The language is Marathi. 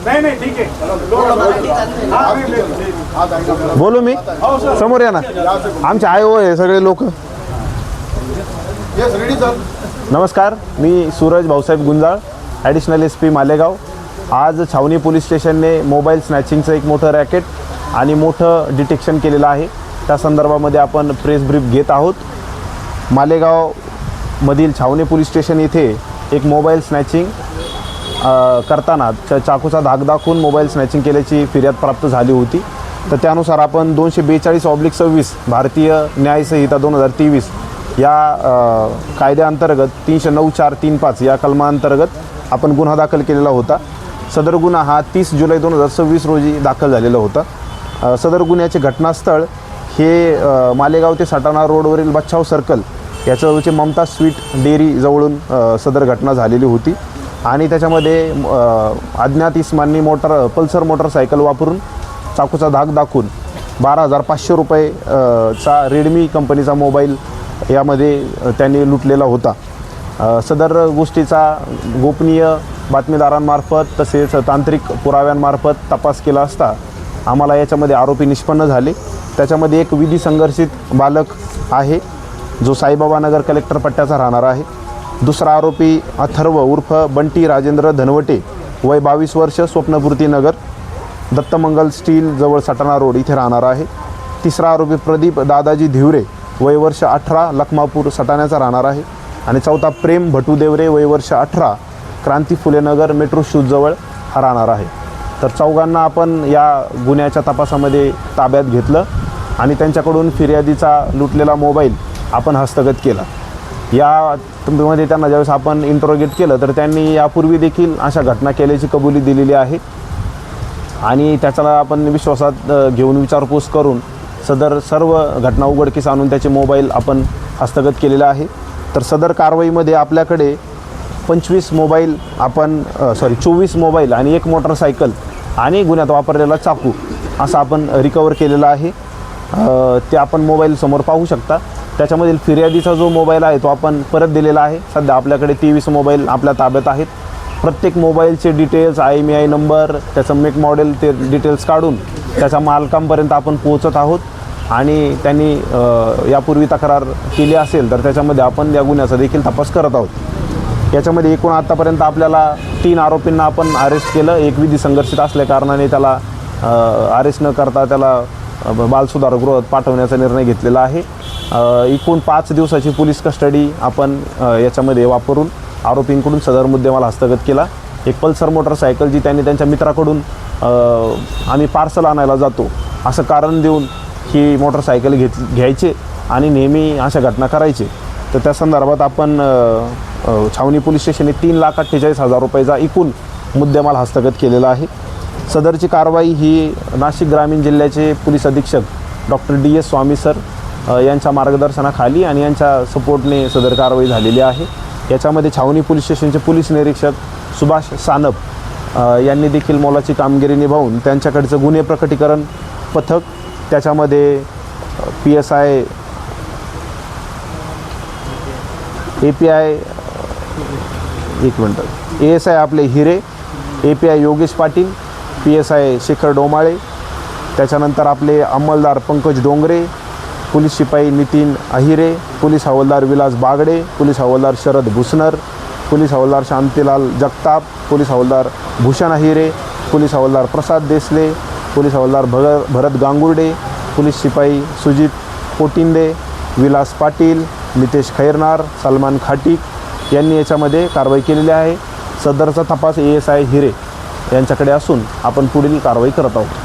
नाही ठीक आहे बोलू मी समोर या ना आमचे आय ओ आहे सगळे लोक नमस्कार मी सूरज भाऊसाहेब गुंजाळ ॲडिशनल SP मालेगाव आज छावणी पोलीस स्टेशनने मोबाईल स्नॅचिंगचं एक मोठं रॅकेट आणि मोठं डिटेक्शन केलेलं आहे त्या संदर्भामध्ये आपण प्रेस ब्रीफ घेत आहोत मालेगावमधील छावणी पोलीस स्टेशन येथे एक मोबाईल स्नॅचिंग करताना चाकूचा धाक दाखवून मोबाईल स्नॅचिंग केल्याची फिर्याद प्राप्त झाली होती तर त्यानुसार आपण 242/26 भारतीय न्याय संहिता 2023 या कायद्याअंतर्गत 309(4)(3)(5) या कलमाअंतर्गत आपण गुन्हा दाखल केलेला होता सदर गुन्हा हा 30 जुलै 2026 रोजी दाखल झालेला होता सदर गुन्ह्याचे घटनास्थळ हे मालेगाव ते सटाणा रोडवरील बच्छाव सर्कल याच्याजवळचे ममता स्वीट डेअरी जवळून सदर घटना झालेली होती आणि त्याच्यामध्ये अज्ञात इस्मांनी पल्सर मोटरसायकल वापरून चाकूचा धाक दाखवून 12,500 रुपये चा रेडमी कंपनीचा मोबाईल यामध्ये त्यांनी लुटलेला होता सदर गोष्टीचा गोपनीय बातमीदारांमार्फत तसेच तांत्रिक पुराव्यांमार्फत तपास केला असता आम्हाला याच्यामध्ये आरोपी निष्पन्न झाले त्याच्यामध्ये एक विधी संघर्षित बालक आहे जो साईबाबा नगर कलेक्टर पट्ट्याचा राहणार आहे दुसरा आरोपी अथर्व उर्फ बंटी राजेंद्र धनवटे वय 22 वर्ष स्वप्नपूर्ती नगर दत्तमंगल स्टील जवळ सटाणा रोड इथे राहणार आहे तिसरा आरोपी प्रदीप दादाजी धिवरे वय वर्ष 18 लखमापूर सटाण्याचा राहणार आहे आणि चौथा प्रेम भटुदेवरे वय वर्ष 18 क्रांती फुले नगर मेट्रो शूज जवळ हा राहणार आहे तर चौघांना आपण या गुन्ह्याच्या तपासामध्ये ताब्यात घेतलं आणि त्यांच्याकडून फिर्यादीचा लुटलेला मोबाईल आपण हस्तगत केला यामध्ये त्यांना ज्यावेळेस आपण इंट्रोगेट केलं तर त्यांनी यापूर्वी देखील अशा घटना केल्याची कबुली दिलेली आहे आणि त्याचा आपण विश्वासात घेऊन विचारपूस करून सदर सर्व घटना उघडकीस आणून त्याचे मोबाईल आपण हस्तगत केलेला आहे तर सदर कारवाईमध्ये आपल्याकडे 24 मोबाईल आणि एक मोटरसायकल आणि गुन्ह्यात वापरलेला चाकू असा आपण रिकवर केलेला आहे ते आपण मोबाईल समोर पाहू शकता त्याच्यामधील फिर्यादीचा जो मोबाईल आहे तो आपण परत दिलेला आहे सध्या आपल्याकडे 23 मोबाईल आपल्या ताब्यात आहेत प्रत्येक मोबाईलचे डिटेल्स IMEI नंबर त्याचं मेक मॉडेल ते डिटेल्स काढून त्याच्या मालकांपर्यंत आपण पोहोचत आहोत आणि त्यांनी यापूर्वी तक्रार केली असेल तर त्याच्यामध्ये आपण या गुन्ह्याचा देखील तपास करत आहोत याच्यामध्ये एकूण आत्तापर्यंत आपल्याला 3 आरोपींना आपण अरेस्ट केलं एक विधी संघर्षित असल्या कारणाने त्याला अरेस्ट न करता त्याला बालसुधारगृहात पाठवण्याचा निर्णय घेतलेला आहे एकूण 5 दिवसाची पोलीस कस्टडी आपण याच्यामध्ये वापरून आरोपींकडून सदर मुद्देमाल हस्तगत केला एक पल्सर मोटरसायकल जी त्यांनी त्यांच्या मित्राकडून आम्ही पार्सल आणायला जातो असं कारण देऊन ही मोटरसायकल घ्यायचे आणि नेहमी अशा घटना करायचे तर त्या संदर्भात आपण छावणी पोलीस स्टेशनने 3,48,000 रुपयाचा एकूण मुद्देमाल हस्तगत केलेला आहे सदरची कारवाई ही नाशिक ग्रामीण जिल्ह्याचे पोलीस अधीक्षक डॉक्टर DS स्वामी सर यांच्या मार्गदर्शनाखाली आणि यांच्या सपोर्टने सदर कारवाई झालेली आहे याच्यामध्ये छावणी पोलीस स्टेशनचे पोलीस निरीक्षक सुभाष सानप यांनी देखील मोलाची कामगिरी निभावून त्यांच्याकडचं गुन्हे प्रकटीकरण पथक त्याच्यामध्ये PSI API ASI आपले हिरे API योगेश पाटील PSI शेखर डोमाळे त्याच्यानंतर आपले अंमलदार पंकज डोंगरे पोलीस शिपाई नितीन अहिरे पोलीस हवालदार विलास बागडे पोलीस हवालदार शरद भुसनर पोलीस हवालदार शांतीलाल जगताप पोलीस हवालदार भूषण अहिरे पोलीस हवालदार प्रसाद देसले पोलीस हवालदार भरत गांगुर्डे पोलीस शिपाई सुजित पोटिंदे विलास पाटील नितेश खैरनार सलमान खाटीक यांनी याच्यामध्ये कारवाई केलेली आहे सदरचा तपास ASI हिरे यांच्याकडे असून आपण पुढील कारवाई करत आहोत